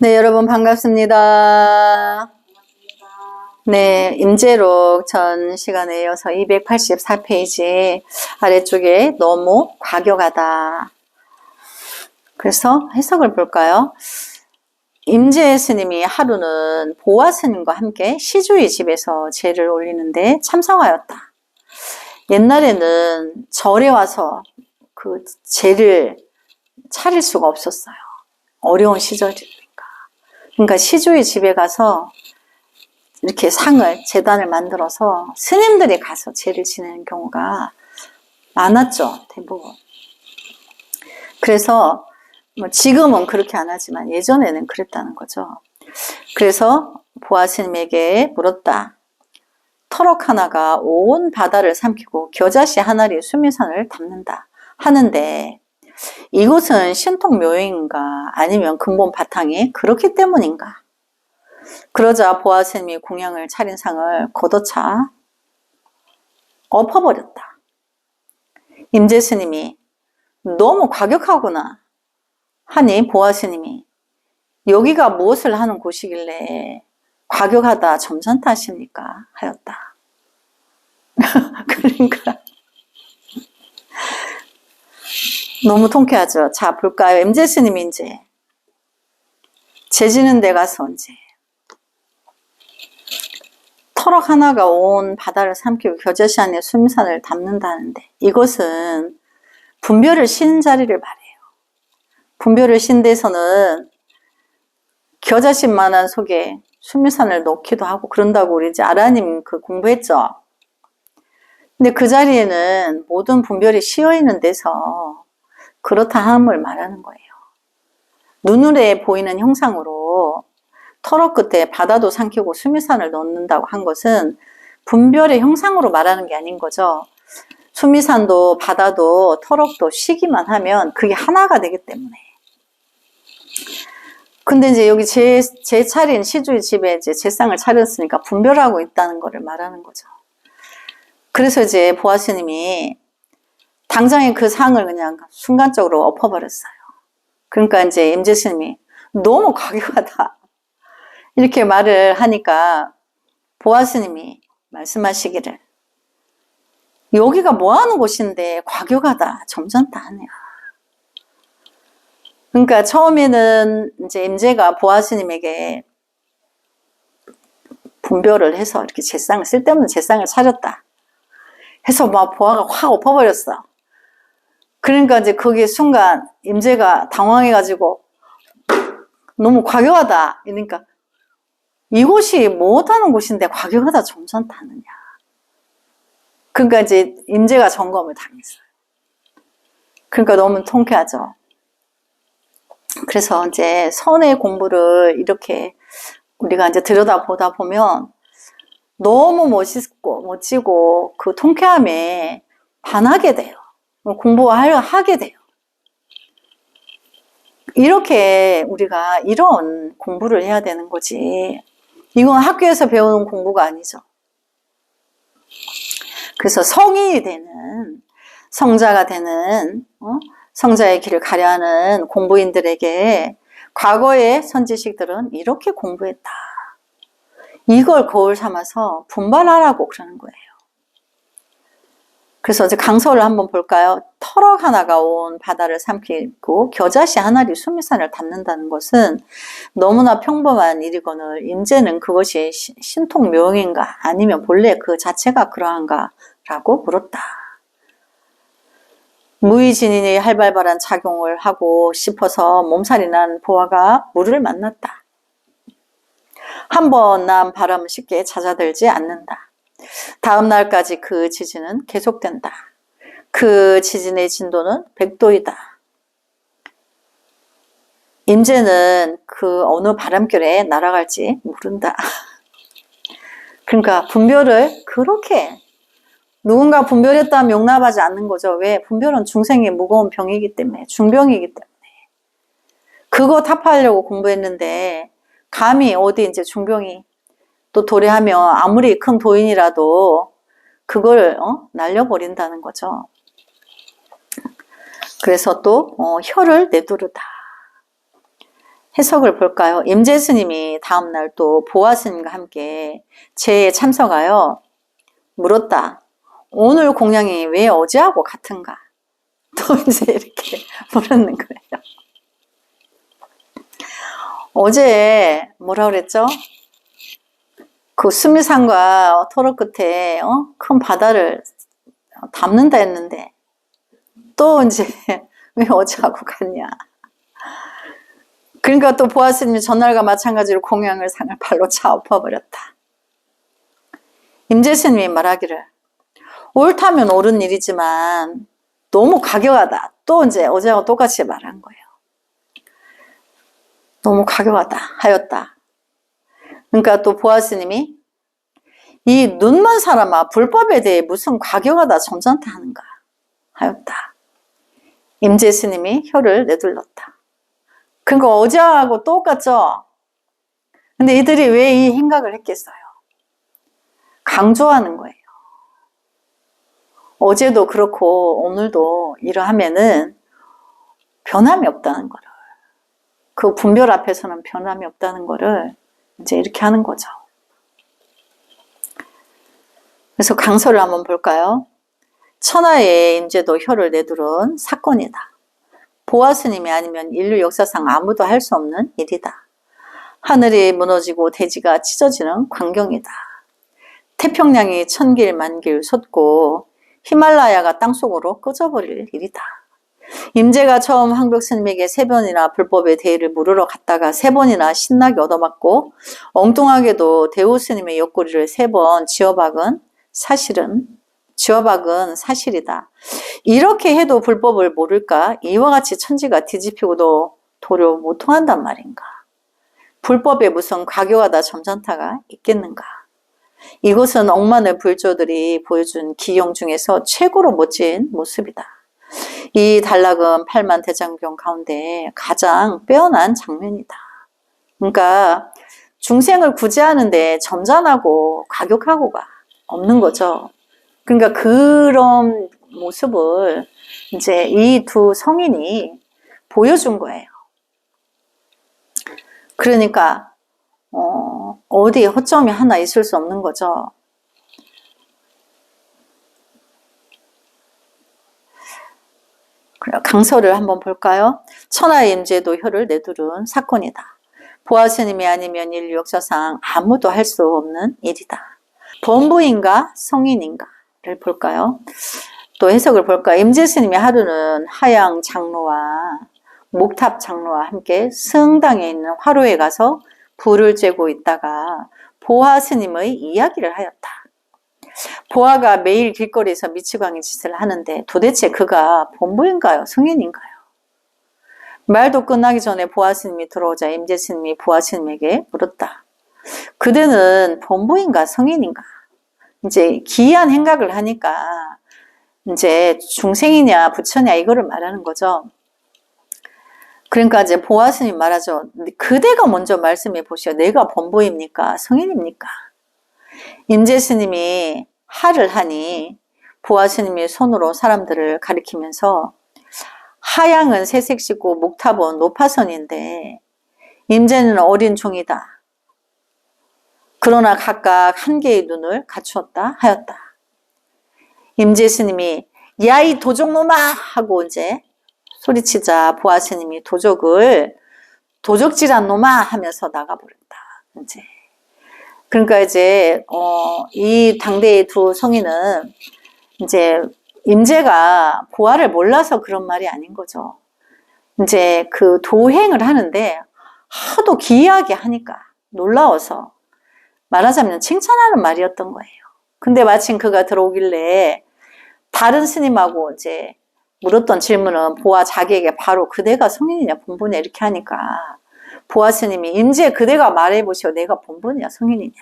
네, 여러분 반갑습니다. 네, 임재록 전 시간에 이어서 284페이지 아래쪽에 너무 과격하다. 그래서 해석을 볼까요? 임재 스님이 하루는 보아 스님과 함께 시주의 집에서 제를 올리는데 참석하였다. 옛날에는 절에 와서 그 제를 차릴 수가 없었어요. 어려운 시절이니까. 그러니까 시주의 집에 가서 이렇게 상을, 제단을 만들어서 스님들이 가서 제를 지내는 경우가 많았죠, 대부분. 그래서 뭐 지금은 그렇게 안 하지만 예전에는 그랬다는 거죠. 그래서 보아 스님에게 물었다. 터럭 하나가 온 바다를 삼키고 겨자씨 하나리 수미산을 담는다 하는데 이곳은 신통 묘인가 아니면 근본 바탕이 그렇기 때문인가? 그러자 보아 스님이 공양을 차린 상을 걷어차 엎어버렸다. 임재 스님이 너무 과격하구나 하니 보아 스님이 여기가 무엇을 하는 곳이길래 과격하다 점잖다 하십니까? 하였다. 그러니까 너무 통쾌하죠. 자, 볼까요? 임재 스님이 이제 제 지는 데 가서 이제 터럭 하나가 온 바다를 삼키고 겨자씨 안에 수미산을 담는다는데 이것은 분별을 신 자리를 말해요. 분별을 신 데서는 겨자씨만한 속에 수미산을 넣기도 하고 그런다고 우리 이제 아라님 그 공부했죠. 근데 그 자리에는 모든 분별이 씌어 있는 데서 그렇다 함을 말하는 거예요. 눈으로 보이는 형상으로 터럭 끝에 바다도 삼키고 수미산을 넣는다고 한 것은 분별의 형상으로 말하는 게 아닌 거죠. 수미산도 바다도 터럭도 쉬기만 하면 그게 하나가 되기 때문에. 근데 이제 여기 제 차린 시주의 집에 이제 제상을 차렸으니까 분별하고 있다는 거를 말하는 거죠. 그래서 이제 보아 스님이 당장에 그 상을 그냥 순간적으로 엎어버렸어요. 그러니까 이제 임재 스님이 너무 과격하다. 이렇게 말을 하니까 보아 스님이 말씀하시기를 여기가 뭐 하는 곳인데 과격하다, 점잖다 하네요. 그러니까 처음에는 이제 임재가 보아 스님에게 분별을 해서 이렇게 제상을, 쓸데없는 제상을 차렸다. 해서 막 보아가 확 엎어버렸어. 그러니까 이제 거기에 순간 임재가 당황해가지고 너무 과격하다. 이러니까 이곳이 못하는 곳인데 과격하다 점잖다느냐. 그러니까 이제 임재가 점검을 당했어요. 그러니까 너무 통쾌하죠. 그래서 이제 선의 공부를 이렇게 우리가 이제 들여다보다 보면 너무 멋지고 그 통쾌함에 반하게 돼요. 공부하게 돼요. 이렇게 우리가 이런 공부를 해야 되는 거지. 이건 학교에서 배우는 공부가 아니죠. 그래서 성인이 되는, 성자가 되는, 성자의 길을 가려하는 공부인들에게 과거의 선지식들은 이렇게 공부했다. 이걸 거울 삼아서 분발하라고 그러는 거예요. 그래서 이제 강서를 한번 볼까요? 터럭 하나가 온 바다를 삼키고 겨자씨 하나리 수미산을 담는다는 것은 너무나 평범한 일이거늘 임재는 그것이 신통묘용인가 아니면 본래 그 자체가 그러한가 라고 물었다. 무의진인이 활발한 작용을 하고 싶어서 몸살이 난 보아가 물을 만났다. 한 번 난 바람은 쉽게 잦아들지 않는다. 다음 날까지 그 지진은 계속된다. 그 지진의 진도는 100도이다. 임재는 그 어느 바람결에 날아갈지 모른다. 그러니까 분별을 그렇게 누군가 분별했다면 용납하지 않는 거죠. 왜? 분별은 중생의 무거운 병이기 때문에, 중병이기 때문에. 그거 타파하려고 공부했는데 감히 어디 이제 중병이 또 도래하면 아무리 큰 도인이라도 그걸 날려버린다는 거죠. 그래서 또 혀를 내두르다. 해석을 볼까요? 임재 스님이 다음날 또 보아 스님과 함께 제에 참석하여 물었다. 오늘 공양이 왜 어제하고 같은가? 또 이제 이렇게 물었는 거예요. 어제 뭐라 그랬죠? 그 수미산과 토로 끝에 큰 바다를 담는다 했는데 또 이제 왜 어제하고 같냐? 그러니까 또 보아 스님이 전날과 마찬가지로 공양을 상을 발로 차 엎어버렸다. 임재 스님이 말하기를 옳다면 옳은 일이지만 너무 과격하다. 또 이제 어제하고 똑같이 말한 거예요. 너무 과격하다 하였다. 그러니까 또 보아 스님이 이 눈먼 사람아 불법에 대해 무슨 과격하다 점잖다 하는가 하였다. 임재 스님이 혀를 내둘렀다. 그러니까 어제하고 똑같죠? 근데 이들이 왜 이 행각을 했겠어요? 강조하는 거예요. 어제도 그렇고 오늘도 이러하면은 변함이 없다는 거를, 그 분별 앞에서는 변함이 없다는 거를 이제 이렇게 하는 거죠. 그래서 강서를 한번 볼까요? 천하의 임재도 혀를 내두른 사건이다. 보아 스님이 아니면 인류 역사상 아무도 할 수 없는 일이다. 하늘이 무너지고 대지가 찢어지는 광경이다. 태평양이 천길 만길 솟고 히말라야가 땅속으로 꺼져버릴 일이다. 임재가 처음 황벽 스님에게 3번이나 불법의 대의를 물으러 갔다가 3번이나 신나게 얻어맞고 엉뚱하게도 대우 스님의 옆구리를 3번 쥐어박은 사실이다. 이렇게 해도 불법을 모를까? 이와 같이 천지가 뒤집히고도 도료 못 통한단 말인가? 불법에 무슨 과교하다 점잖다가 있겠는가? 이것은 억만의 불조들이 보여준 기용 중에서 최고로 멋진 모습이다. 이 단락은 8만 대장경 가운데 가장 빼어난 장면이다. 그러니까 중생을 구제하는데 점잖하고 과격하고가 없는 거죠. 그러니까 그런 모습을 이제 이 두 성인이 보여준 거예요. 그러니까 어디 허점이 하나 있을 수 없는 거죠. 강서를 한번 볼까요? 천하의 임재도 혀를 내두른 사건이다. 보아 스님이 아니면 인류 역사상 아무도 할 수 없는 일이다. 범부인가 성인인가를 볼까요? 또 해석을 볼까요? 임재 스님이 하루는 하양 장로와 목탑 장로와 함께 승당에 있는 화로에 가서 불을 쬐고 있다가 보아 스님의 이야기를 하였다. 보아가 매일 길거리에서 미치광이 짓을 하는데 도대체 그가 범부인가요? 성인인가요? 말도 끝나기 전에 보아 스님이 들어오자 임재 스님이 보아 스님에게 물었다. 그대는 범부인가 성인인가? 이제 기이한 행각을 하니까 이제 중생이냐 부처냐 이거를 말하는 거죠. 그러니까 이제 보아 스님 말하죠. 그대가 먼저 말씀해 보시오. 내가 범부입니까? 성인입니까? 임재 스님이 하를 하니 보아 스님이 손으로 사람들을 가리키면서 하양은 새색시고 목탑은 노파선인데 임재는 어린 종이다. 그러나 각각 한 개의 눈을 갖추었다 하였다. 임재 스님이 야 이 도적놈아 하고 이제 소리치자 보아 스님이 도적질한 놈아 하면서 나가버렸다. 이제 그러니까 이제 이 당대의 두 성인은 이제 임재가 보아를 몰라서 그런 말이 아닌 거죠. 이제 그 도행을 하는데 하도 기이하게 하니까 놀라워서 말하자면 칭찬하는 말이었던 거예요. 근데 마침 그가 들어오길래 다른 스님하고 이제 물었던 질문은 보아 자기에게 바로 그대가 성인이냐 본분이냐 이렇게 하니까 보아 스님이 임재 그대가 말해보시오. 내가 본분이냐 성인이냐.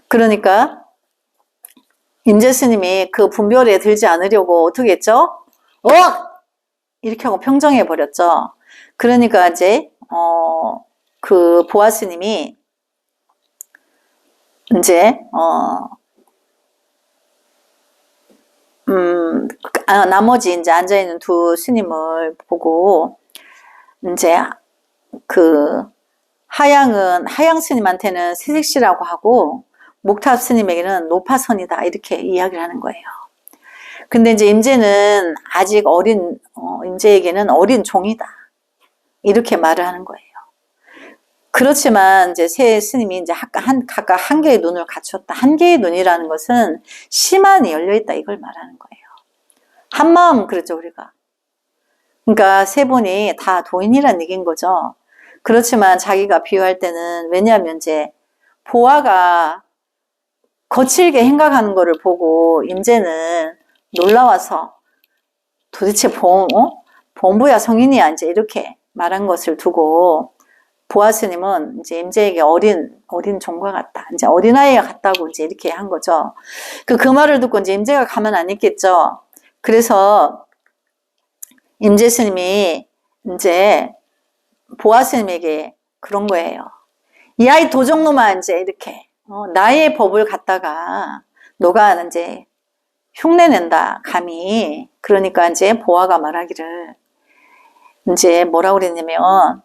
그러니까 임재 스님이 그 분별에 들지 않으려고 어떻게 했죠? 이렇게 하고 평정해 버렸죠. 그러니까 이제 그 보아 스님이 이제 나머지 이제 앉아 있는 두 스님을 보고 이제 그 하양 스님한테는 새색시라고 하고 목탑 스님에게는 노파선이다 이렇게 이야기를 하는 거예요. 근데 이제 임재는 아직 임재에게는 어린 종이다 이렇게 말을 하는 거예요. 그렇지만 이제 새 스님이 이제 각각 한 개의 눈을 갖췄다. 한 개의 눈이라는 것은 심한이 열려 있다 이걸 말하는 거예요. 한 마음 그렇죠 우리가. 그러니까 세 분이 다 도인이란 얘기인 거죠. 그렇지만 자기가 비유할 때는 왜냐하면 이제 보아가 거칠게 행각하는 거를 보고 임재는 놀라워서 도대체 범부야 성인이야 이제 이렇게 말한 것을 두고 보아 스님은 이제 임재에게 어린 종과 같다. 이제 어린아이가 같다고 이제 이렇게 한 거죠. 그 말을 듣고 이제 임재가 가만 안 있겠죠. 그래서 임재 스님이 이제 보아 스님에게 그런 거예요. 이 아이 도적놈아 이제 이렇게 나의 법을 갖다가 너가 이제 흉내낸다 감히. 그러니까 이제 보아가 말하기를 이제 뭐라고 그랬냐면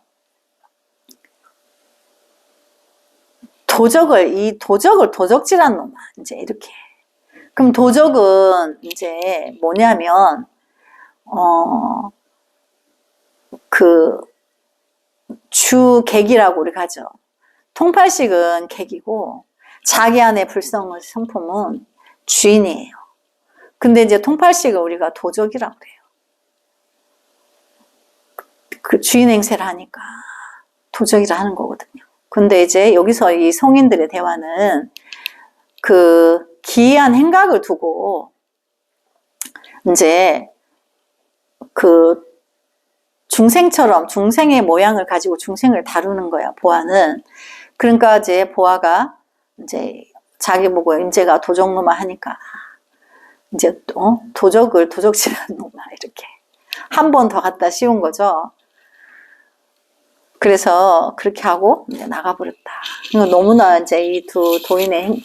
도적질한 놈아 이제 이렇게. 그럼 도적은 이제 뭐냐면 그 주객이라고 우리가 하죠. 통팔식은 객이고 자기 안의 불성의 성품은 주인이에요. 근데 이제 통팔식을 우리가 도적이라고 그래요. 그 주인 행세를 하니까 도적이라 하는 거거든요. 근데 이제 여기서 이 성인들의 대화는 그 기이한 행각을 두고 이제 그 중생처럼 중생의 모양을 가지고 중생을 다루는 거야, 보아는. 그러니까 이제 보아가 이제 자기 보고 임재가 도적놈아 하니까 이제 도적질하는 놈아 이렇게 한 번 더 갖다 씌운 거죠. 그래서 그렇게 하고 이제 나가버렸다. 너무나 이제 이 두 도인의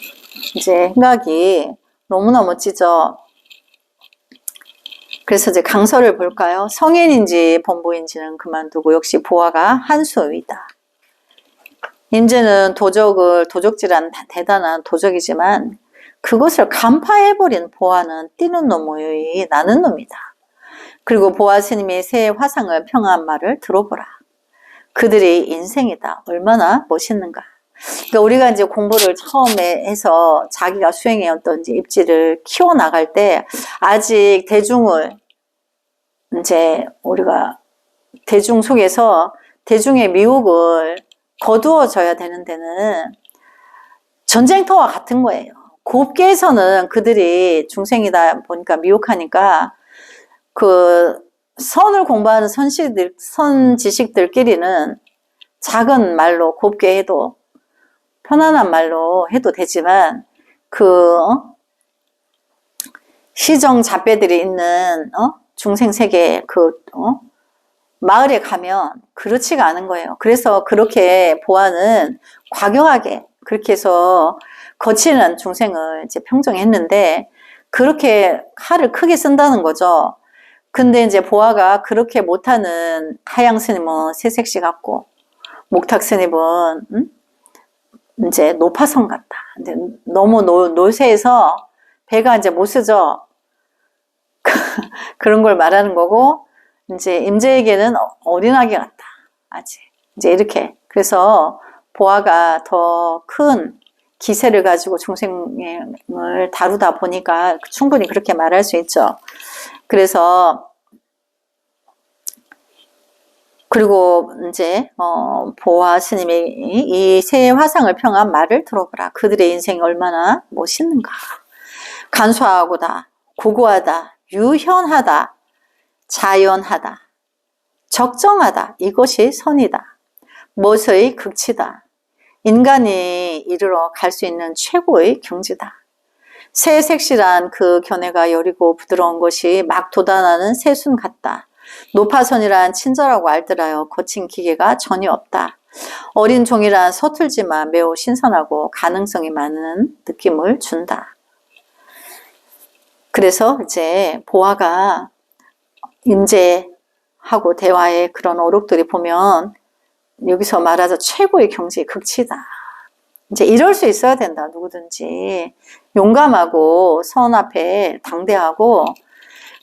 이제 행각이 너무나 멋지죠. 그래서 이제 강서를 볼까요? 성인인지 범부인지는 그만두고 역시 보아가 한수위다. 임재는 도적질한 대단한 도적이지만 그것을 간파해버린 보아는 뛰는 놈의 나는 놈이다. 그리고 보아 스님이 새 화상을 평한 말을 들어보라. 그들의 인생이다. 얼마나 멋있는가. 그러니까 우리가 이제 공부를 처음에 해서 자기가 수행해왔던 이제 입지를 키워나갈 때 아직 대중을 이제 우리가 대중 속에서 대중의 미혹을 거두어져야 되는 데는 전쟁터와 같은 거예요. 곱게에서는 그들이 중생이다 보니까 미혹하니까 그 선을 공부하는 선지식들끼리는 작은 말로 곱게 해도 편안한 말로 해도 되지만 그 시정 잡배들이 있는 중생 세계 마을에 가면 그렇지가 않은 거예요. 그래서 그렇게 보아는 과격하게 그렇게 해서 거치는 중생을 이제 평정했는데 그렇게 칼을 크게 쓴다는 거죠. 근데 이제 보아가 그렇게 못하는 하양 스님은 새색시 같고 목탁 스님은 이제 노파성 같다. 이제 너무 노쇠해서 배가 이제 못 쓰죠. 그런 걸 말하는 거고 이제 임재에게는 어린아기 같다. 아직 이제 이렇게. 그래서 보아가 더 큰 기세를 가지고 중생을 다루다 보니까 충분히 그렇게 말할 수 있죠. 그래서 그리고 이제 보아 스님이 이 새 화상을 평한 말을 들어보라. 그들의 인생이 얼마나 멋있는가. 간소하고다, 고고하다, 유현하다, 자연하다, 적정하다. 이것이 선이다. 멋의 극치다. 인간이 이르러 갈 수 있는 최고의 경지다. 새 색실한 그 견해가 여리고 부드러운 것이 막 돋아나는 새순 같다. 노파선이란 친절하고 알뜰하여 거친 기계가 전혀 없다. 어린 종이란 서툴지만 매우 신선하고 가능성이 많은 느낌을 준다. 그래서 이제 보아가 임재하고 대화의 그런 어록들이 보면 여기서 말하자 최고의 경지의 극치다. 이제 이럴 수 있어야 된다. 누구든지 용감하고 선 앞에 당대하고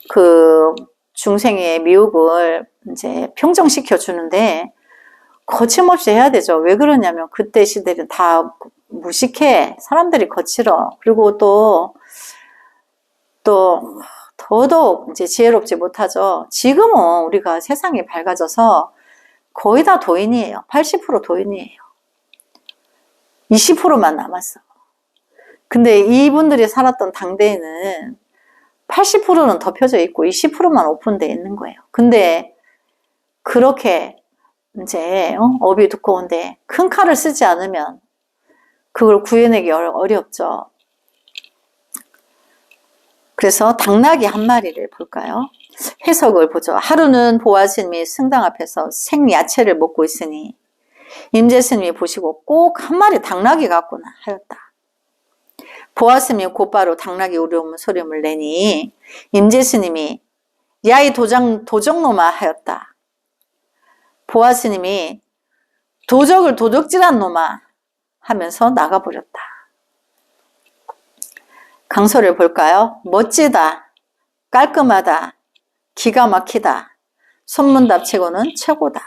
그 중생의 미혹을 이제 평정시켜 주는데 거침없이 해야 되죠. 왜 그러냐면 그때 시대는 다 무식해. 사람들이 거칠어. 그리고 또 더더욱 이제 지혜롭지 못하죠. 지금은 우리가 세상이 밝아져서 거의 다 도인이에요. 80% 도인이에요. 20%만 남았어. 근데 이분들이 살았던 당대에는 80%는 덮여져 있고 20%만 오픈되어 있는 거예요. 근데 그렇게 이제 업이 두꺼운데 큰 칼을 쓰지 않으면 그걸 구해내기 어렵죠. 그래서 당나귀 한 마리를 볼까요? 해석을 보죠. 하루는 보아스님이 승당 앞에서 생야채를 먹고 있으니 임재스님이 보시고 꼭 한 마리 당나귀 같구나 하였다. 보아스님이 곧바로 당나귀 울음 소리를 내니 임재스님이 야이 도적놈아 하였다. 보아스님이 도적을 도적질한 놈아 하면서 나가버렸다. 강서를 볼까요? 멋지다, 깔끔하다, 기가 막히다, 소문답치고는 최고다.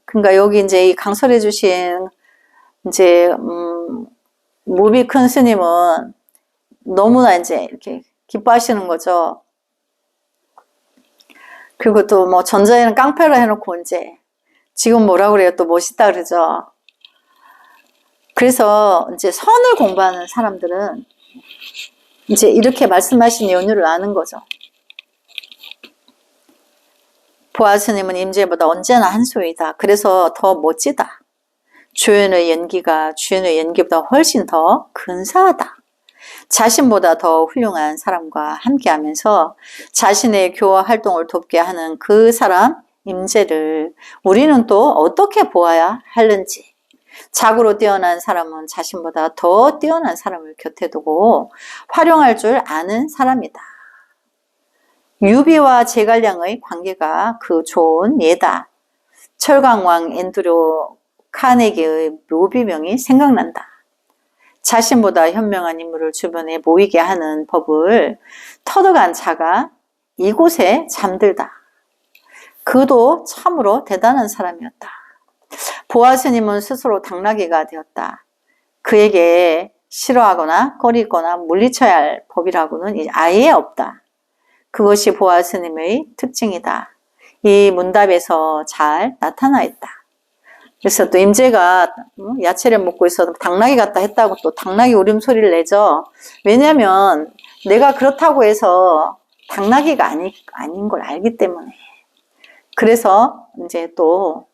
그러니까 여기 이제 이 강설해 주신 이제 무비 큰 스님은 너무나 이제 이렇게 기뻐하시는 거죠. 그리고 또 뭐 전자에는 깡패를 해놓고 이제 지금 뭐라 그래요? 또 멋있다 그러죠. 그래서 이제 선을 공부하는 사람들은 이제 이렇게 말씀하신 연유를 아는 거죠. 보아스님은 임재보다 언제나 한 수이다. 그래서 더 멋지다. 주연의 연기보다 훨씬 더 근사하다. 자신보다 더 훌륭한 사람과 함께하면서 자신의 교화 활동을 돕게 하는 그 사람 임재를 우리는 또 어떻게 보아야 하는지. 자고로 뛰어난 사람은 자신보다 더 뛰어난 사람을 곁에 두고 활용할 줄 아는 사람이다. 유비와 제갈량의 관계가 그 좋은 예다. 철강왕 앤드류 카네기의 묘비명이 생각난다. 자신보다 현명한 인물을 주변에 모이게 하는 법을 터득한 자가 이곳에 잠들다. 그도 참으로 대단한 사람이었다. 보아스님은 스스로 당나귀가 되었다. 그에게 싫어하거나 꺼리거나 물리쳐야 할 법이라고는 아예 없다. 그것이 보아스님의 특징이다. 이 문답에서 잘 나타나 있다. 그래서 또 임재가 야채를 먹고 있어도 당나귀 같다 했다고 또 당나귀 울음소리를 내죠. 왜냐하면 내가 그렇다고 해서 당나귀가 아닌 걸 알기 때문에. 그래서 이제 또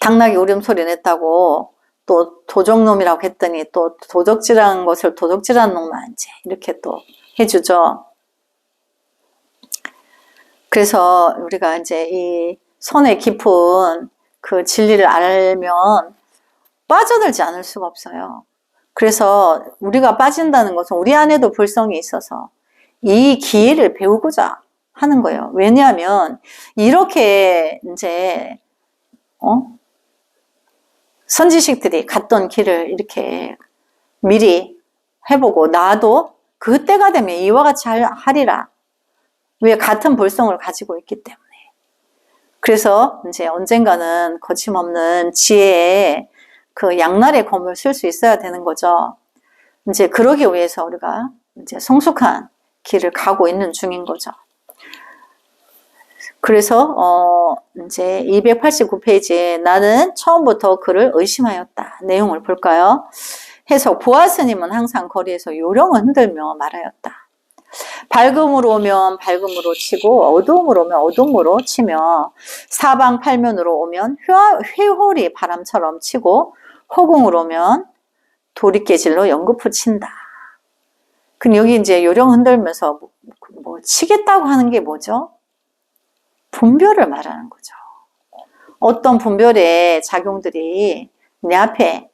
당나귀 울음소리 냈다고 또 도적놈이라고 했더니 또 도적질한 것을 도적질한 놈만 이제 이렇게 또 해주죠. 그래서 우리가 이제 이 손의 깊은 그 진리를 알면 빠져들지 않을 수가 없어요. 그래서 우리가 빠진다는 것은 우리 안에도 불성이 있어서 이 기회를 배우고자 하는 거예요. 왜냐하면 이렇게 이제 선지식들이 갔던 길을 이렇게 미리 해보고 나도 그때가 되면 이와 같이 하리라. 왜 같은 볼성을 가지고 있기 때문에. 그래서 이제 언젠가는 거침없는 지혜의 그 양날의 검을 쓸 수 있어야 되는 거죠. 이제 그러기 위해서 우리가 이제 성숙한 길을 가고 있는 중인 거죠. 그래서 이제 289페이지에 나는 처음부터 그를 의심하였다. 내용을 볼까요? 해석. 보아스님은 항상 거리에서 요령을 흔들며 말하였다. 밝음으로 오면 밝음으로 치고 어두움으로 오면 어두움으로 치며 사방팔면으로 오면 회홀이 바람처럼 치고 허공으로 오면 도리깨질로 연거푸 친다. 그럼 여기 이제 요령 흔들면서 뭐 치겠다고 하는 게 뭐죠? 분별을 말하는 거죠. 어떤 분별의 작용들이 내 앞에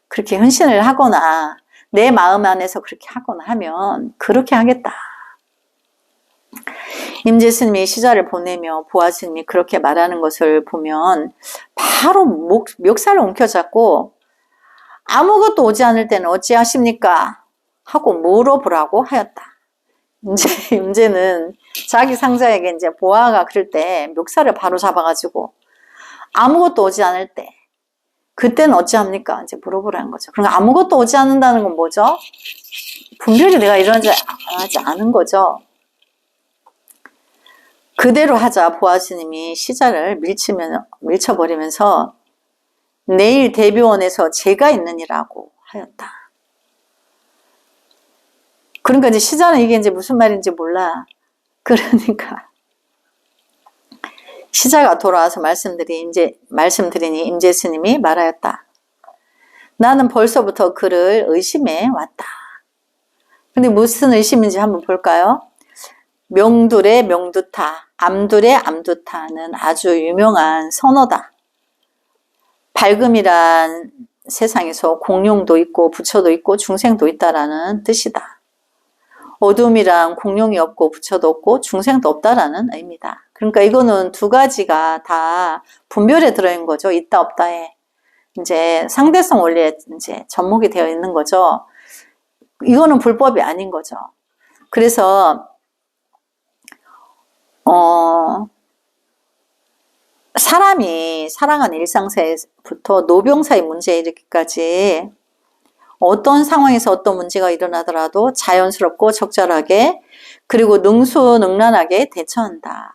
그렇게 헌신을 하거나 내 마음 안에서 그렇게 하거나 하면 그렇게 하겠다. 임재스님이 시자를 보내며 보아스님이 그렇게 말하는 것을 보면 바로 멱살을 움켜잡고 아무것도 오지 않을 때는 어찌하십니까? 하고 물어보라고 하였다. 이제 임재는 자기 상자에게 이제 보아가 그럴 때 멱살을 바로 잡아가지고 아무것도 오지 않을 때 그때는 어찌합니까? 이제 물어보라는 거죠. 그러니까 아무것도 오지 않는다는 건 뭐죠? 분별이 내가 일어나지 않은 거죠. 그대로 하자 보아스님이 시자를 밀쳐버리면서 내일 대비원에서 제가 있느니라고 하였다. 그러니까 이제 시자는 이게 이제 무슨 말인지 몰라. 그러니까 시자가 돌아와서 말씀드리니 임재스님이 말하였다. 나는 벌써부터 그를 의심해 왔다. 근데 무슨 의심인지 한번 볼까요? 명둘의 명두타, 암둘의 암두타는 아주 유명한 선어다. 밝음이란 세상에서 공룡도 있고 부처도 있고 중생도 있다라는 뜻이다. 어둠이란 공룡이 없고 부처도 없고 중생도 없다라는 의미다. 그러니까 이거는 두 가지가 다 분별에 들어있는 거죠. 있다 없다에. 이제 상대성 원리에 이제 접목이 되어 있는 거죠. 이거는 불법이 아닌 거죠. 그래서 사람이 살아가는 일상사에부터 노병사의 문제에 이르기까지 어떤 상황에서 어떤 문제가 일어나더라도 자연스럽고 적절하게 그리고 능수능란하게 대처한다.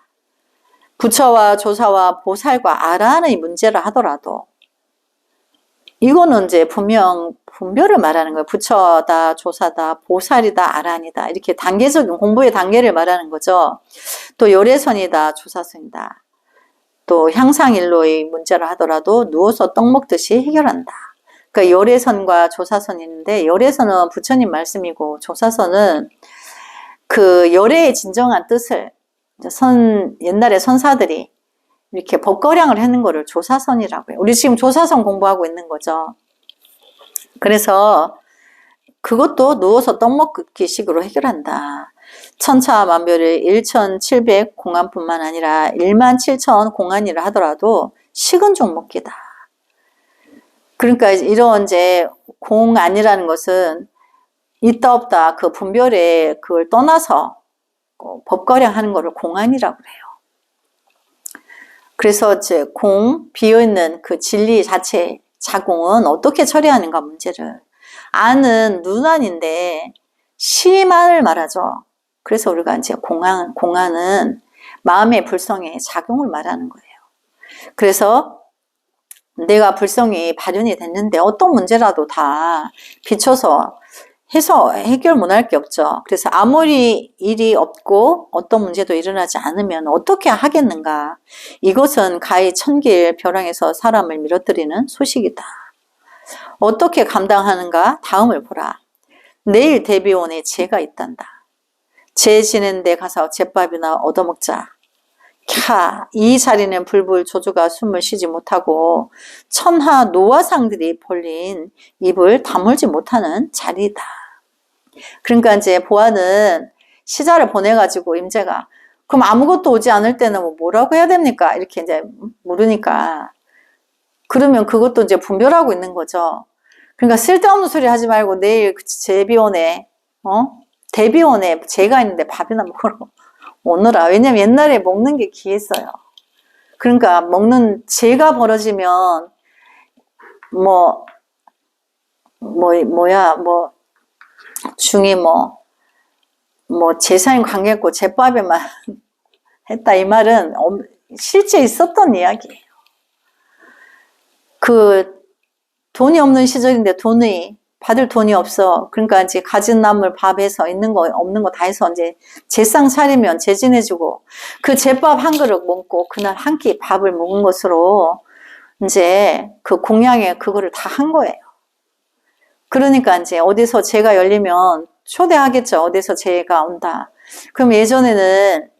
부처와 조사와 보살과 아라한의 문제라 하더라도 이거는 이제 분명 분별을 말하는 거예요. 부처다, 조사다, 보살이다, 아라한이다. 이렇게 단계적인 공부의 단계를 말하는 거죠. 또 열애선이다, 조사선이다. 또 향상일로의 문제라 하더라도 누워서 떡 먹듯이 해결한다. 그러니까 열애선과 조사선이 있는데 열애선은 부처님 말씀이고 조사선은 그 열애의 진정한 뜻을 옛날에 선사들이 이렇게 법거량을 해는 거를 조사선이라고 해요. 우리 지금 조사선 공부하고 있는 거죠. 그래서 그것도 누워서 떡 먹기 식으로 해결한다. 천차만별의 1700 공안뿐만 아니라 17000 공안이라 하더라도 식은 종 먹기다. 그러니까 이런 이제 공안이라는 것은 있다 없다 그 분별에 그걸 떠나서 법거량 하는 거를 공안이라고 해요. 그래서 이제 비어있는 그 진리 자체 자공은 어떻게 처리하는가 문제를 아는 눈안인데 심안을 말하죠. 그래서 우리가 이제 공안은 마음의 불성의 작용을 말하는 거예요. 그래서 내가 불성이 발현이 됐는데 어떤 문제라도 다 비춰서 해서 해결 못할 게 없죠. 그래서 아무리 일이 없고 어떤 문제도 일어나지 않으면 어떻게 하겠는가. 이것은 가히 천길 벼랑에서 사람을 밀어뜨리는 소식이다. 어떻게 감당하는가? 다음을 보라. 내일 대비원에 재가 있단다. 재 지낸 데 가서 제밥이나 얻어먹자. 이 자리는 불불 조주가 숨을 쉬지 못하고 천하 노화상들이 벌린 입을 다물지 못하는 자리다. 그러니까 이제 보아는 시자를 보내가지고 임재가 그럼 아무것도 오지 않을 때는 뭐라고 해야 됩니까? 이렇게 이제 물으니까 그러면 그것도 이제 분별하고 있는 거죠. 그러니까 쓸데없는 소리 하지 말고 내일 제비원에 대비원에 재가 있는데 밥이나 먹으러 오너라. 왜냐면 옛날에 먹는 게 귀했어요. 그러니까 먹는 재가 벌어지면 중에 제사인 관계없고 제밥에만 했다 이 말은 실제 있었던 이야기예요. 그 돈이 없는 시절인데 받을 돈이 없어. 그러니까 이제 가진 나물 밥해서 있는 거 없는 거 다 해서 이제 제상 차리면 제진해주고 그 제밥 한 그릇 먹고 그날 한 끼 밥을 먹은 것으로 이제 그 공양에 그거를 다 한 거예요. 그러니까 이제 어디서 제가 열리면 초대하겠죠. 어디서 제가 온다. 그럼 예전에는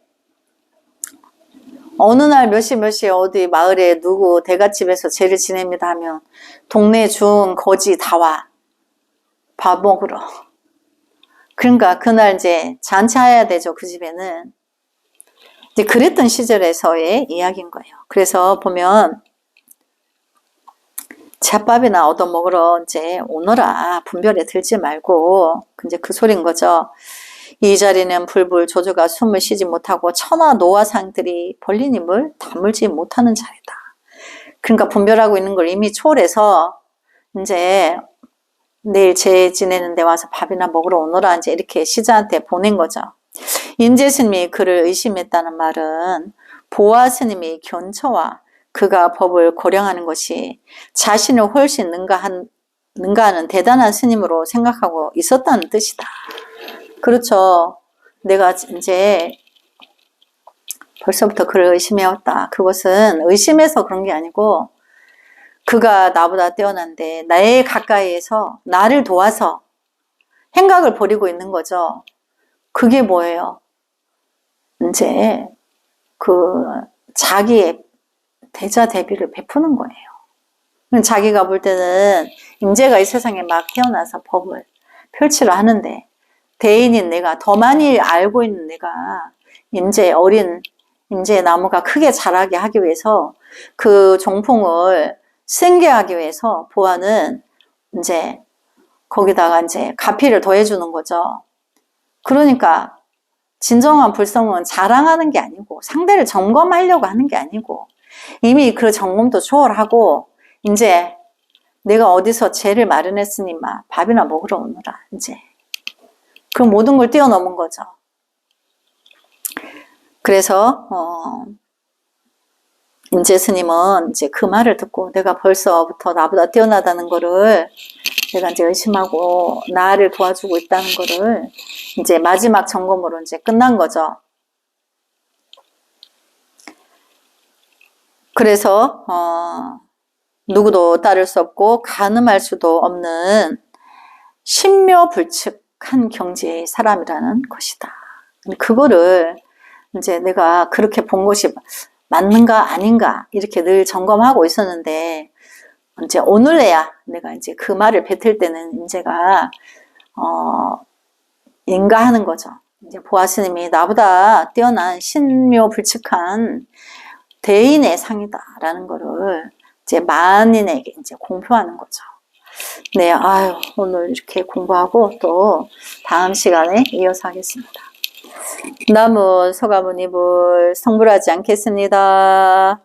어느 날 몇 시에 어디 마을에 누구 대갓집에서 제를 지냅니다 하면 동네 중 거지 다 와. 밥 먹으러. 그러니까 그날 이제 잔치해야 되죠. 그 집에는. 이제 그랬던 시절에서의 이야기인 거예요. 그래서 보면 잣밥이나 얻어먹으러 이제 오너라, 분별에 들지 말고, 이제 그 소린 거죠. 이 자리는 불불 조조가 숨을 쉬지 못하고 천하 노화상들이 벌린 힘을 다물지 못하는 자리다. 그러니까 분별하고 있는 걸 이미 초월해서 이제 내일 제 지내는 데 와서 밥이나 먹으러 오너라 이제 이렇게 시자한테 보낸 거죠. 인재 스님이 그를 의심했다는 말은 보아 스님이 견처와 그가 법을 고령하는 것이 자신을 훨씬 능가하는 대단한 스님으로 생각하고 있었다는 뜻이다. 그렇죠. 내가 이제 벌써부터 그를 의심해왔다. 그것은 의심해서 그런 게 아니고 그가 나보다 뛰어난데 나의 가까이에서 나를 도와서 행각을 벌이고 있는 거죠. 그게 뭐예요? 이제 그 자기의 대자대비를 베푸는 거예요. 자기가 볼 때는 임재가 이 세상에 막 태어나서 법을 펼치려 하는데 대인인 내가, 더 많이 알고 있는 내가 어린 임재의 나무가 크게 자라게 하기 위해서 그 종풍을 생계하기 위해서 보아는 이제 거기다가 이제 가피를 더해주는 거죠. 그러니까 진정한 불성은 자랑하는 게 아니고 상대를 점검하려고 하는 게 아니고 이미 그 점검도 초월하고 이제 내가 어디서 죄를 마련했으니 막 밥이나 먹으러 오느라 이제 그 모든 걸 뛰어넘은 거죠. 그래서 인재 스님은 이제 그 말을 듣고 내가 벌써부터 나보다 뛰어나다는 거를 내가 이제 의심하고 나를 도와주고 있다는 거를 이제 마지막 점검으로 이제 끝난 거죠. 그래서 누구도 따를 수 없고 가늠할 수도 없는 신묘불측한 경지의 사람이라는 것이다. 그거를 이제 내가 그렇게 본 것이 맞는가 아닌가 이렇게 늘 점검하고 있었는데 이제 오늘에야 내가 이제 그 말을 뱉을 때는 이제가 인가하는 거죠. 이제 보아 스님이 나보다 뛰어난 신묘불측한 대인의 상이다라는 거를 이제 만인에게 이제 공표하는 거죠. 네, 아유, 오늘 이렇게 공부하고 또 다음 시간에 이어서 하겠습니다. 남은 서가모니불 성불하지 않겠습니다.